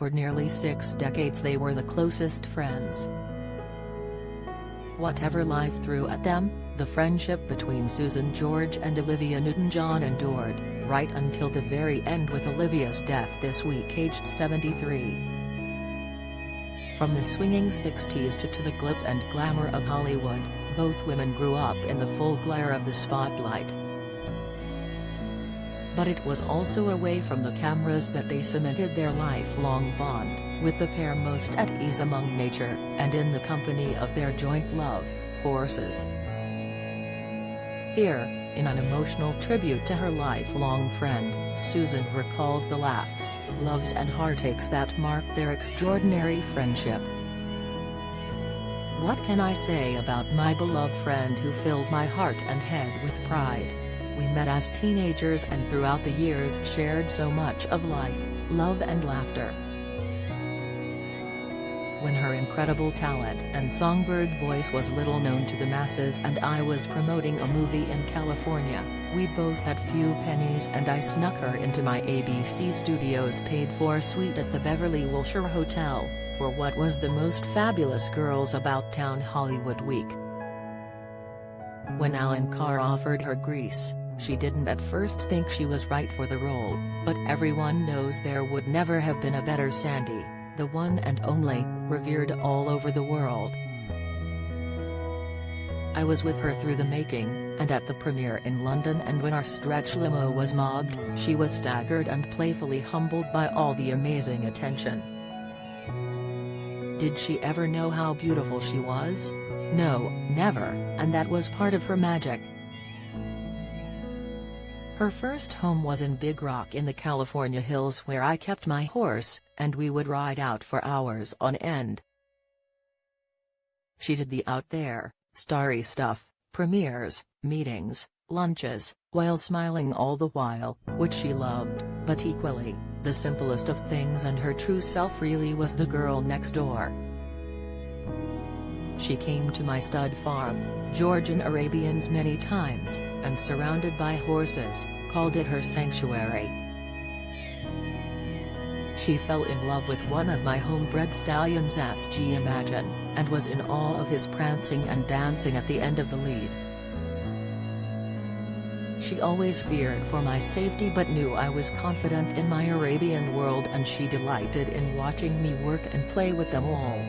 for nearly 6 decades they were the closest friends. Whatever life threw at them, the friendship between Susan George and Olivia Newton-John endured, right until the very end, with Olivia's death this week aged 73. From the swinging 60s to the glitz and glamour of Hollywood, both women grew up in the full glare of the spotlight. But it was also away from the cameras that they cemented their lifelong bond, with the pair most at ease among nature, and in the company of their joint love, horses. Here, in an emotional tribute to her lifelong friend, Susan recalls the laughs, loves and heartaches that marked their extraordinary friendship. "What can I say about my beloved friend who filled my heart and head with pride? We met as teenagers and throughout the years shared so much of life, love and laughter. When her incredible talent and songbird voice was little known to the masses and I was promoting a movie in California, we both had few pennies and I snuck her into my ABC Studios paid-for suite at the Beverly Wilshire Hotel, for what was the most fabulous Girls About Town Hollywood week. When Alan Carr offered her Grease, she didn't at first think she was right for the role, but everyone knows there would never have been a better Sandy, the one and only, revered all over the world. I was with her through the making, and at the premiere in London, and when our stretch limo was mobbed, she was staggered and playfully humbled by all the amazing attention. Did she ever know how beautiful she was? No, never, and that was part of her magic. Her first home was in Big Rock in the California hills, where I kept my horse, and we would ride out for hours on end. She did the out there, starry stuff, premieres, meetings, lunches, while smiling all the while, which she loved, but equally, the simplest of things, and her true self really was the girl next door. She came to my stud farm, Georgian Arabians, many times, and surrounded by horses, called it her sanctuary. She fell in love with one of my homebred stallions, SG Imagine, and was in awe of his prancing and dancing at the end of the lead. She always feared for my safety but knew I was confident in my Arabian world, and she delighted in watching me work and play with them all.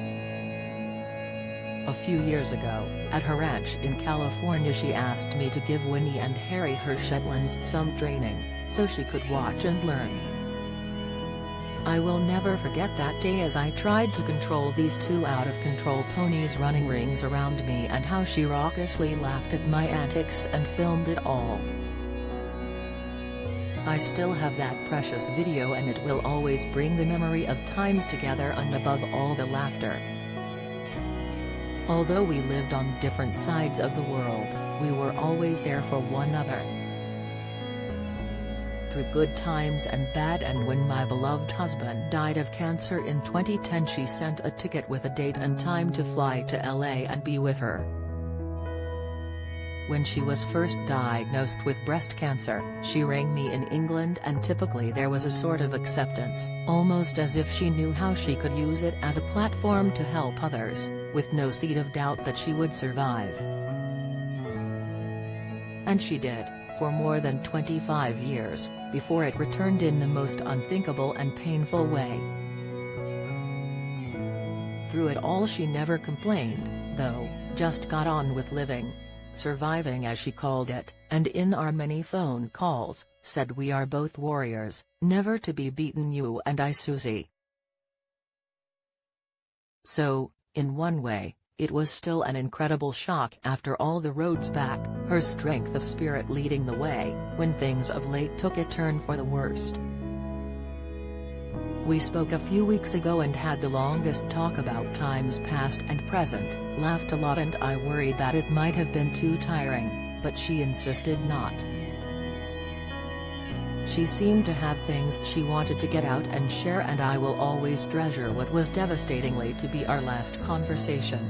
A few years ago, at her ranch in California, she asked me to give Winnie and Harry, her Shetlands, some training, so she could watch and learn. I will never forget that day as I tried to control these two out-of-control ponies running rings around me, and how she raucously laughed at my antics and filmed it all. I still have that precious video, and it will always bring the memory of times together, and above all the laughter. Although we lived on different sides of the world, we were always there for one another. Through good times and bad, and when my beloved husband died of cancer in 2010, she sent a ticket with a date and time to fly to LA and be with her. When she was first diagnosed with breast cancer, she rang me in England, and typically there was a sort of acceptance, almost as if she knew how she could use it as a platform to help others, with no seed of doubt that she would survive. And she did, for more than 25 years, before it returned in the most unthinkable and painful way. Through it all she never complained, though, just got on with living. Surviving, as she called it, and in our many phone calls, said we are both warriors, never to be beaten, you and I, Susie. So, in one way, it was still an incredible shock after all the roads back, her strength of spirit leading the way, when things of late took a turn for the worst. We spoke a few weeks ago and had the longest talk about times past and present, laughed a lot, and I worried that it might have been too tiring, but she insisted not. She seemed to have things she wanted to get out and share, and I will always treasure what was devastatingly to be our last conversation.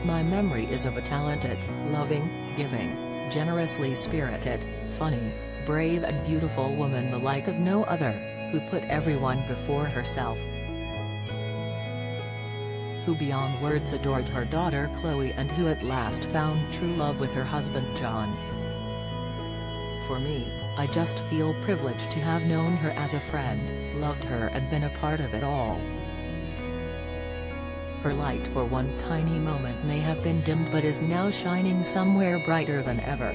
My memory is of a talented, loving, giving, generously spirited, funny, brave and beautiful woman, the like of no other, who put everyone before herself, who beyond words adored her daughter Chloe, and who at last found true love with her husband John. For me, I just feel privileged to have known her as a friend, loved her and been a part of it all. Her light for one tiny moment may have been dimmed but is now shining somewhere brighter than ever.